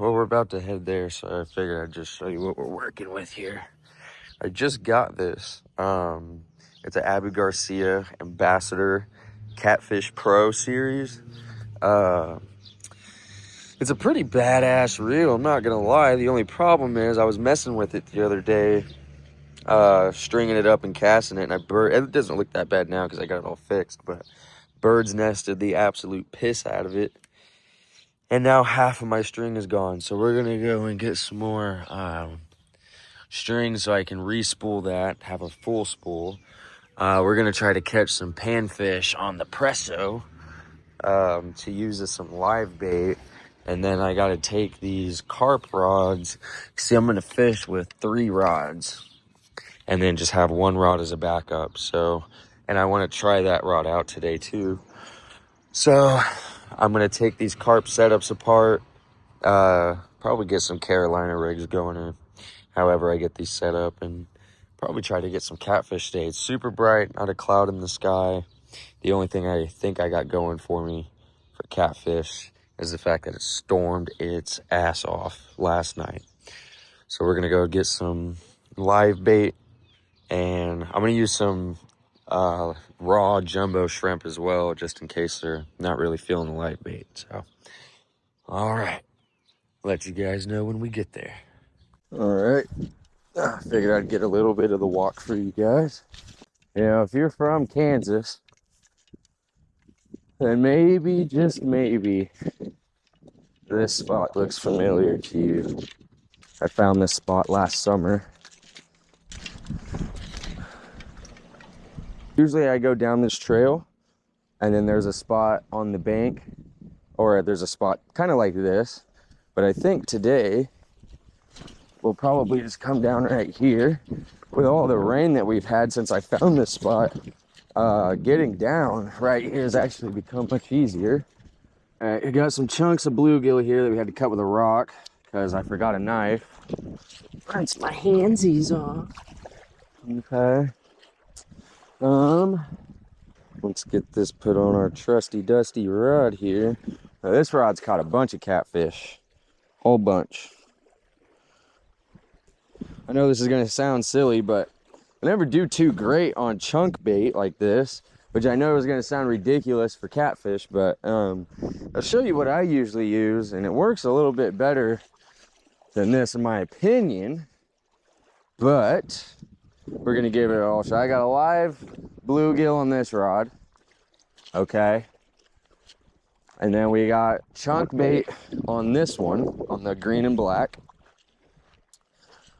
well, we're about to head there, so I figured I'd just show you what we're working with here. I just got this. It's an Abu Garcia Ambassador Catfish Pro series. It's a pretty badass reel, I'm not gonna lie. The only problem is I was messing with it the other day, stringing it up and casting it, and it doesn't look that bad now because I got it all fixed, but birds nested the absolute piss out of it. And now half of my string is gone, so we're gonna go and get some more string so I can re-spool that, have a full spool. We're gonna try to catch some panfish on the Presso to use as some live bait. And then I gotta take these carp rods. See, I'm gonna fish with 3 rods and then just have 1 rod as a backup. So, and I wanna try that rod out today too. So I'm gonna take these carp setups apart, probably get some Carolina rigs going or however I get these set up, and probably try to get some catfish today. It's super bright, not a cloud in the sky. The only thing I think I got going for me for catfish is the fact that it stormed its ass off last night. So we're gonna go get some live bait, and I'm gonna use some raw jumbo shrimp as well, just in case they're not really feeling the live bait. So, all right, let you guys know when we get there. All right, I figured I'd get a little bit of the walk for you guys. You know, if you're from Kansas, then maybe, just maybe, this spot looks familiar to you. I found this spot last summer. Usually I go down this trail and then there's a spot on the bank, or there's a spot kind of like this, but I think today we'll probably just come down right here. With all the rain that we've had since I found this spot, getting down right here has actually become much easier. I got some chunks of bluegill here that we had to cut with a rock because I forgot a knife. Rinse my handsies off. Okay. Let's get this put on our trusty dusty rod here. Now, this rod's caught a bunch of catfish. Whole bunch. I know this is gonna sound silly, but I never do too great on chunk bait like this, which I know is gonna sound ridiculous for catfish, but I'll show you what I usually use, and it works a little bit better than this in my opinion, but we're gonna give it a all shot. I got a live bluegill on this rod, okay? And then we got chunk bait on this one, on the green and black.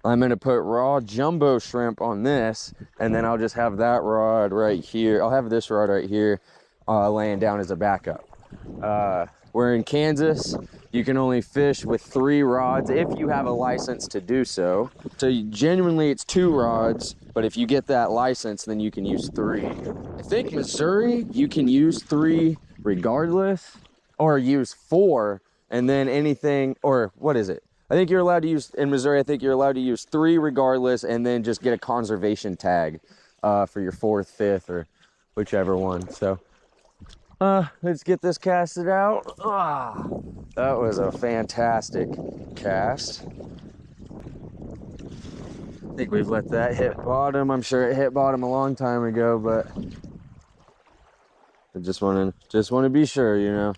I'm gonna put raw jumbo shrimp on this, and then I'll just have that rod right here. I'll have this rod right here laying down as a backup. We're in Kansas. You can only fish with 3 rods if you have a license to do so. So genuinely it's 2 rods, but if you get that license, then you can use 3. I think Missouri, you can use 3 regardless, or use 4, and then anything, or what is it? I think you're allowed to use, in Missouri, I think you're allowed to use 3 regardless, and then just get a conservation tag for your 4th, 5th, or whichever one. So let's get this casted out. That was a fantastic cast. I think we've let that hit bottom. I'm sure it hit bottom a long time ago, but I just want to be sure, you know.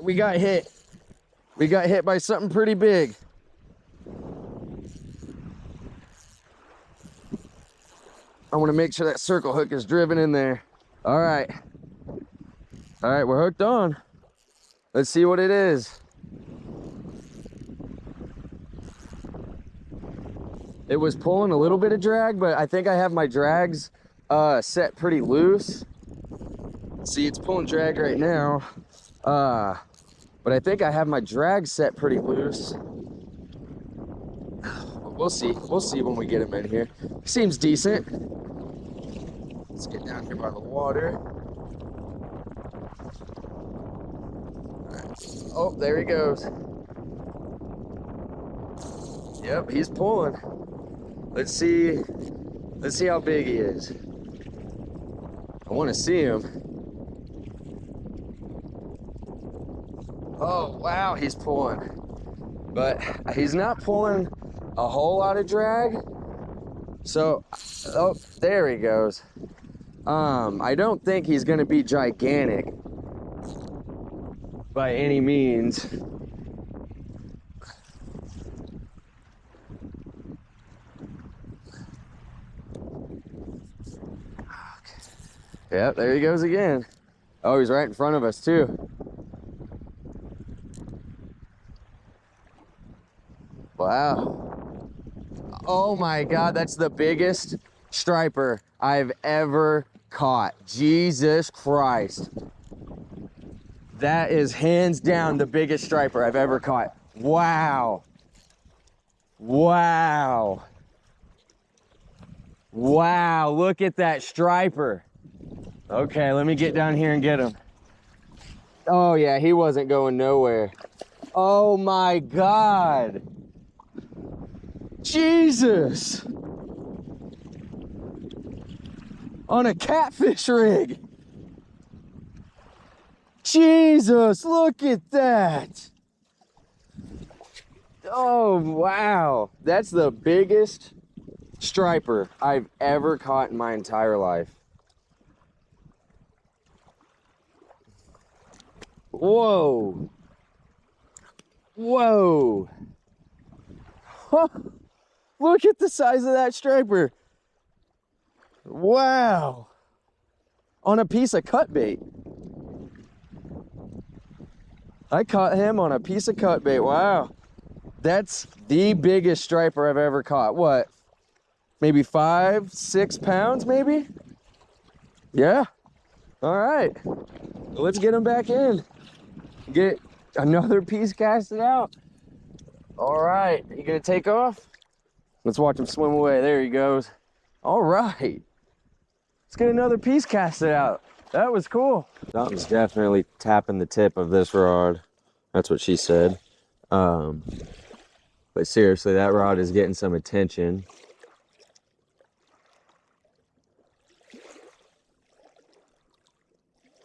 We got hit. We got hit by something pretty big. I want to make sure that circle hook is driven in there. All right. All right, we're hooked on. Let's see what it is. It was pulling a little bit of drag, but I think I have my drags set pretty loose. See, it's pulling drag right now. But I think I have my drag set pretty loose. We'll see. We'll see when we get him in here. Seems decent. Let's get down here by the water. Oh, there he goes. Yep, he's pulling. Let's see how big he is. I want to see him. Oh, wow, he's pulling. But he's not pulling a whole lot of drag. So, oh, there he goes. I don't think he's gonna be gigantic by any means. Yep, there he goes again. Oh, he's right in front of us too. Wow. Oh my God, that's the biggest striper I've ever caught. Jesus Christ. That is hands down the biggest striper I've ever caught. Wow. Wow. Wow, look at that striper. Okay, let me get down here and get him. Oh yeah, he wasn't going nowhere. Oh my God. Jesus. On a catfish rig. Jesus, look at that. Oh, wow. That's the biggest striper I've ever caught in my entire life. Whoa. Whoa. Huh. Look at the size of that striper. Wow. On a piece of cut bait. I caught him on a piece of cut bait. Wow. That's the biggest striper I've ever caught. What? Maybe 5, 6 pounds, maybe? Yeah. All right. Well, let's get him back in. Get another piece casted out. All right. You gonna take off? Let's watch him swim away. There he goes. All right. Let's get another piece casted out. That was cool. Something's definitely tapping the tip of this rod. That's what she said. But seriously, that rod is getting some attention.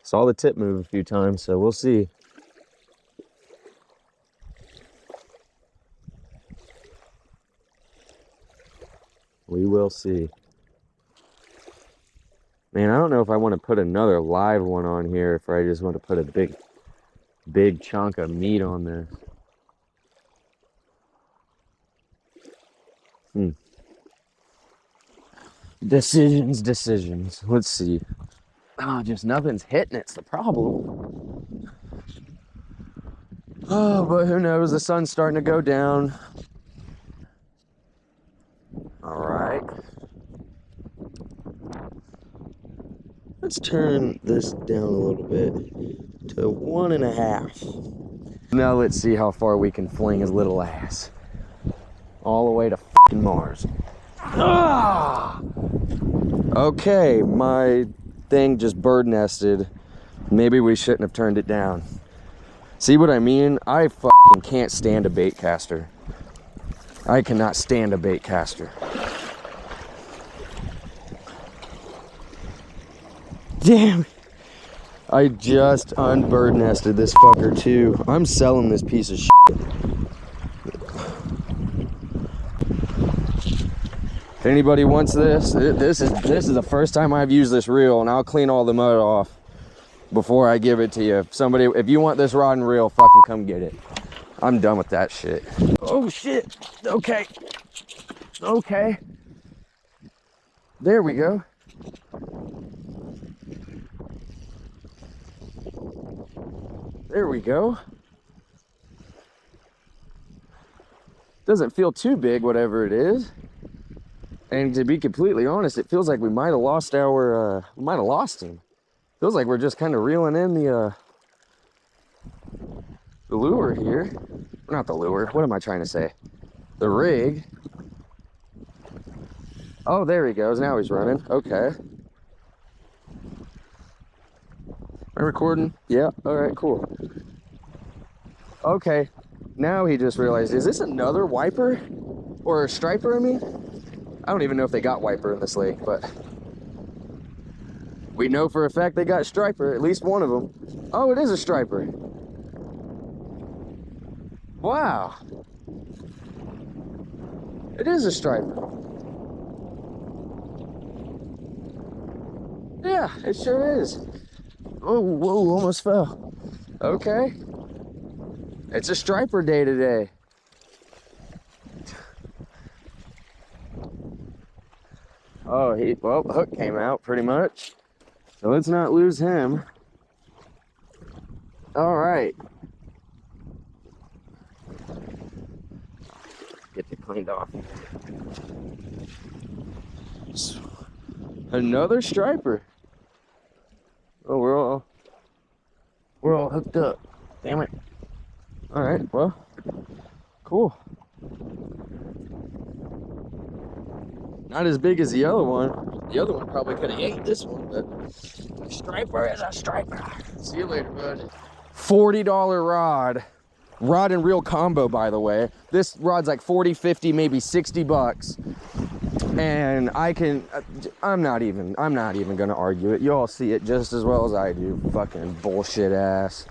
Saw the tip move a few times, so we'll see. We will see. Man, I don't know if I want to put another live one on here, if I just want to put a big chunk of meat on this. Decisions. Let's see. Oh, just nothing's hitting. It's the problem. Oh, but who knows? The sun's starting to go down. All right. Let's turn this down a little bit to 1.5. Now let's see how far we can fling his little ass. All the way to fucking Mars. Ah! Okay, my thing just bird nested. Maybe we shouldn't have turned it down. See what I mean? I fucking can't stand a bait caster. I cannot stand a bait caster. Damn. I just unbird nested this fucker too. I'm selling this piece of shit. If anybody wants this, this is the first time I've used this reel, and I'll clean all the mud off before I give it to you. If you want this rod and reel, fucking come get it. I'm done with that shit. Oh shit. Okay. Okay. There we go. There we go. Doesn't feel too big, whatever it is. And to be completely honest, it feels like we might have lost our, him. Feels like we're just kind of reeling in the lure here. Not the lure, what am I trying to say? The rig. Oh, there he goes, now he's running, okay. Am I recording? Yeah, all right, cool. Okay, now he just realized, is this another wiper? Or a striper, I mean? I don't even know if they got wiper in this lake, but we know for a fact they got striper, at least one of them. Oh, it is a striper. Wow. It is a striper. Yeah, it sure is. Oh, whoa, almost fell. Okay. It's a striper day today. Oh, well, the hook came out pretty much. So let's not lose him. All right. Get it cleaned off. Another striper. Oh, we're all hooked up. Damn it. All right, well, cool. Not as big as the other one. The other one probably could have ate this one, but striper is a striper. See you later, bud. $40 rod. Rod and reel combo, by the way. This rod's like 40, 50, maybe 60 bucks. And I'm not even gonna argue it. You all see it just as well as I do. Fucking bullshit ass.